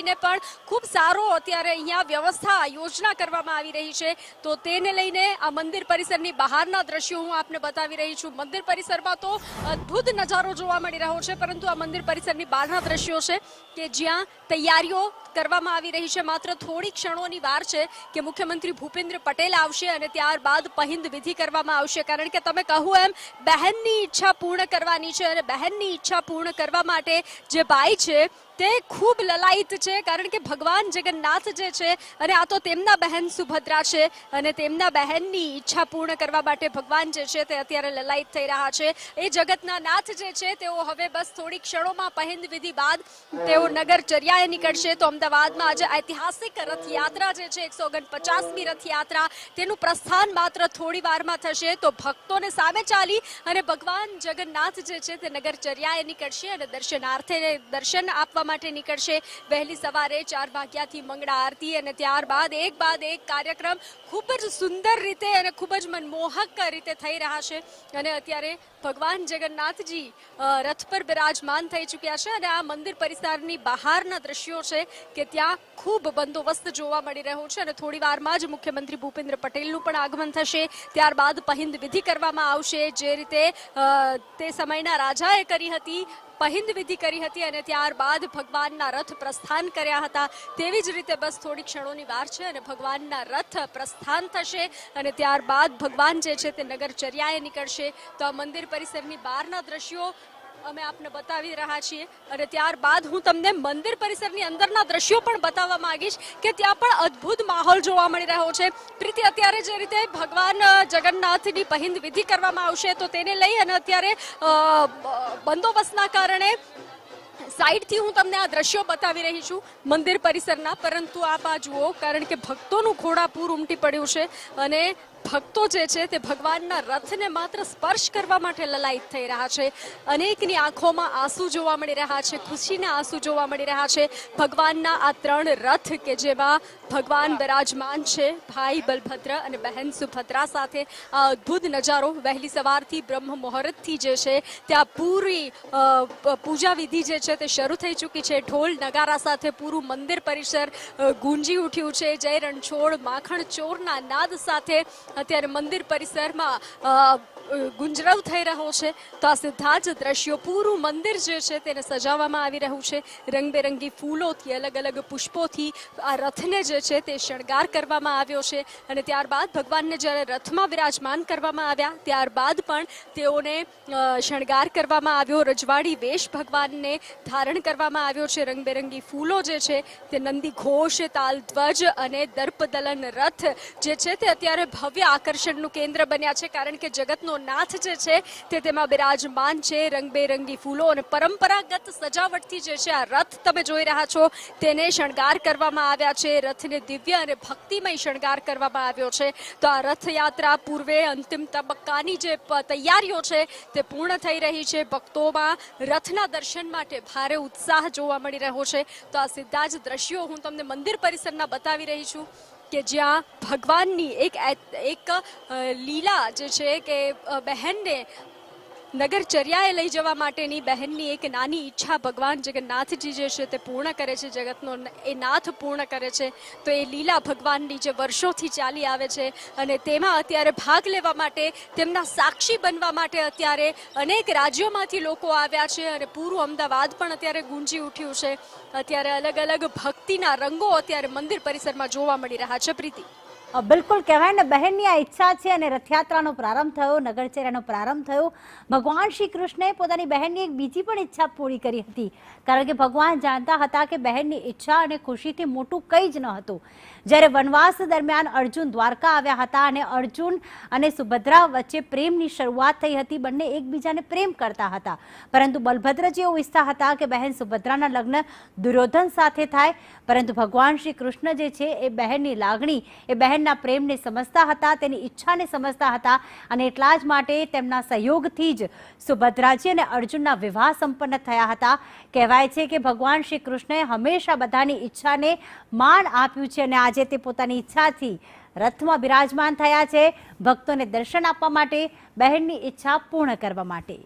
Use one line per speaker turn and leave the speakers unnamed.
લઈને પણ ખૂબ સારો અત્યારે અહીંયા વ્યવસ્થા યોજના કરવામાં આવી રહી છે। તો તેને લઈને આ મંદિર પરિસરની બહારના દ્રશ્યો હું આપને બતાવી રહી છું। મંદિર પરિસરમાં તો અદ્ભુત નજારો જોવા મળી રહ્યો છે, પરંતુ આ મંદિર પરિસરની બહારના દ્રશ્યો છે કે જ્યાં તૈયારીઓ કરવામાં આવી રહી છે। માત્ર થોડી ક્ષણોની વાર છે કે મુખ્યમંત્રી ભૂપેન્દ્ર પટેલ આવશે અને ત્યારબાદ પહિંદ વિધિ કરવામાં આવશે, કારણ કે તમે કહું એમ બહેનની ઈચ્છા પૂર્ણ કરવાની છે અને બહેનની ઈચ્છા પૂર્ણ કરવા માટે જે બાઈ છે તે ખૂબ લલાયિત છે, કારણ કે ભગવાન જગન્નાથ જે છે અને આ તો તેમના બહેન સુભદ્રા છે અને તેમના બહેનની ઈચ્છા પૂર્ણ કરવા માટે ભગવાન જે છે તે અત્યારે લલાયિત થઈ રહ્યા છે। એ જગતના નાથ જે છે તેઓ હવે બસ થોડી ક્ષણોમાં પહિંદ વિધિ બાદ તેઓ નગરચર્યાએ નીકળશે। તો અમદાવાદમાં આજે ઐતિહાસિક રથયાત્રા જે છે 149મી રથયાત્રા, તેનું પ્રસ્થાન માત્ર થોડી વારમાં થશે। તો ભક્તોને સામે ચાલી અને ભગવાન જગન્નાથ જે છે તે નગરચર્યાએ નીકળશે અને દર્શન આપવા માટે નીકળશે। વહેલી સવારે 4 વાગ્યાથી મંગળા આરતી અને ત્યારબાદ એક બાદ એક કાર્યક્રમ ખૂબ જ સુંદર રીતે અને ખૂબ જ મનમોહક રીતે થઈ રહ્યા છે અને અત્યારે ભગવાન જગન્નાથજી રથ પર બિરાજમાન થઈ ચૂક્યા છે અને આ મંદિર પરિસરની બહારના દ્રશ્યો છે કે ત્યાં ખૂબ બંદોબસ્ત જોવા મળી રહ્યો છે અને થોડી વારમાં જ મુખ્યમંત્રી ભૂપેન્દ્ર પટેલનું પણ આગમન થશે। ત્યારબાદ પહિંદ વિધિ કરવામાં આવશે, જે રીતે તે સમયના રાજાએ કરી હતી, પહિંદ વિધિ કરી હતી અને ત્યારબાદ ભગવાનના રથ પ્રસ્થાન કર્યા હતા, તેવી જ રીતે બસ થોડી ક્ષણોની વાર છે અને ભગવાનના રથ પ્રસ્થાન થશે અને ત્યારબાદ ભગવાન જે છે તે નગરચર્યાએ નીકળશે। તો આ મંદિર પરિસરની બહારના દ્રશ્યો અમે આપને બતાવી રહ્યા છીએ અને ત્યારબાદ હું તમને મંદિર પરિસરની અંદરના દ્રશ્યો પણ બતાવવા માંગીશ કે ત્યાં પણ અદ્ભુત માહોલ જોવા મળી રહ્યો છે। પ્રીતિ, અત્યારે જે રીતે ભગવાન જગન્નાથની પહિંદ વિધિ કરવામાં આવશે તો તેને લઈ અને અત્યારે બંદોબસ્તના કારણે સાઈડથી હું તમને આ દ્રશ્યો બતાવી રહી છું મંદિર પરિસરના, પરંતુ આપ આ જુઓ, કારણ કે ભક્તોનું ઘોડાપૂર ઉમટી પડ્યું છે અને ભક્તો જે છે તે ભગવાનના રથને માત્ર સ્પર્શ કરવા માટે લલાયિત થઈ રહ્યા છે। અનેકની આંખોમાં આંસુ જોવા મળી રહ્યા છે, ખુશીના આંસુ જોવા મળી રહ્યા છે। ભગવાનના આ 3 રથ કે જેમાં ભગવાન બિરાજમાન છે, ભાઈ બલભદ્ર અને બહેન સુભદ્રા સાથે, આ અદ્ભુત નજારો વહેલી સવારથી બ્રહ્મ મુહૂર્તથી જે છે ત્યાં પૂરી પૂજા વિધિ જે છે તે શરૂ થઈ ચૂકી છે। ઢોલ નગારા સાથે પૂરું મંદિર પરિસર ગુંજી ઉઠ્યું છે। જય રણછોડ માખણ ચોરના નાદ સાથે અત્યારે મંદિર પરિસરમાં ગુંજરાવ થઈ રહ્યો છે। તો આ સીધા જ દ્રશ્યો, પૂરું મંદિર જે છે તેને સજાવવામાં આવી રહ્યું છે, રંગબેરંગી ફૂલોથી, અલગ અલગ પુષ્પોથી આ રથને જે છે તે શણગાર કરવામાં આવ્યો છે અને ત્યારબાદ ભગવાનને જ્યારે રથમાં બિરાજમાન કરવામાં આવ્યા ત્યારબાદ પણ તેઓને શણગાર કરવામાં આવ્યો, રજવાડી વેશ ભગવાનને ધારણ કરવામાં આવ્યો છે। રંગબેરંગી ફૂલો જે છે તે નંદી ઘોષ, તાલ ધ્વજ અને દર્પદલન રથ જે છે તે અત્યારે ભવ્ય આકર્ષણનું કેન્દ્ર બન્યા છે, કારણ કે જગતનો નાથ જે છે તે તેમાં બિરાજમાન છે। રંગબેરંગી ફૂલો અને પરંપરાગત સજાવટથી જે છે આ રથ તમે જોઈ રહ્યા છો તેને શણગાર કરવામાં આવ્યા છે। રથને દિવ્ય અને ભક્તિમય શણગાર કરવામાં આવ્યો છે। તો આ રથયાત્રા પૂર્વે અંતિમ તબક્કાની જે તૈયારીઓ છે તે પૂર્ણ થઈ રહી છે। ભક્તોમાં રથના દર્શન માટે ભારે ઉત્સાહ જોવા મળી રહ્યો છે। તો આ સીધા જ દ્રશ્યો હું તમને મંદિર પરિસરના બતાવી રહી છું કે જ્યાં ભગવાનની એક લીલા જે છે કે બહેનને નગરચર્યાએ લઈ જવા માટેની બહેનની એક નાની ઈચ્છા ભગવાન જગન્નાથજી જે છે તે પૂર્ણ કરે છે, જગતનો એ નાથ પૂર્ણ કરે છે। તો એ લીલા ભગવાનની જે વર્ષોથી ચાલી આવે છે અને તેમાં અત્યારે ભાગ લેવા માટે, તેમના સાક્ષી બનવા માટે અત્યારે અનેક રાજ્યોમાંથી લોકો આવ્યા છે અને પૂરું અમદાવાદ પણ અત્યારે ગુંજી ઉઠ્યું છે। અત્યારે અલગ અલગ ભક્તિના રંગો અત્યારે મંદિર પરિસરમાં જોવા મળી રહ્યા છે। પ્રીતિ,
બિલકુલ કહેવાય ને, બહેનની આ ઈચ્છા છે અને રથયાત્રાનો પ્રારંભ થયો, નગરચર્યાનો પ્રારંભ થયો। ભગવાન શ્રી કૃષ્ણએ પોતાની બહેનની એક બીજી પણ ઈચ્છા પૂરી કરી હતી, કારણ કે ભગવાન જાણતા હતા કે બહેનની ઈચ્છા અને ખુશીથી મોટું કંઈ જ ન હતું। જ્યારે વનવાસ દરમિયાન અર્જુન દ્વારકા આવ્યા હતા અને અર્જુન અને સુભદ્રા વચ્ચે પ્રેમની શરૂઆત થઈ હતી, બંને એકબીજાને પ્રેમ કરતા હતા, પરંતુ બલભદ્રજી એવું ઈચ્છતા હતા કે બહેન સુભદ્રાના લગ્ન દુર્યોધન સાથે થાય, પરંતુ ભગવાન શ્રી કૃષ્ણ જે છે એ બહેનની લાગણી, એ બહેનના પ્રેમને સમજતા હતા, તેની ઈચ્છાને સમજતા હતા અને એટલા જ માટે તેમના સહયોગથી જ સુભદ્રાજી અને અર્જુનના વિવાહ સંપન્ન થયા હતા। કહેવાય છે કે ભગવાન શ્રી કૃષ્ણએ હંમેશા બધાની ઈચ્છાને માન આપ્યું છે અને આજે તે પોતાની ઈચ્છાથી રથમાં બિરાજમાન થયા છે, ભક્તોને દર્શન આપવા માટે, બહેનની ઈચ્છા પૂર્ણ કરવા માટે।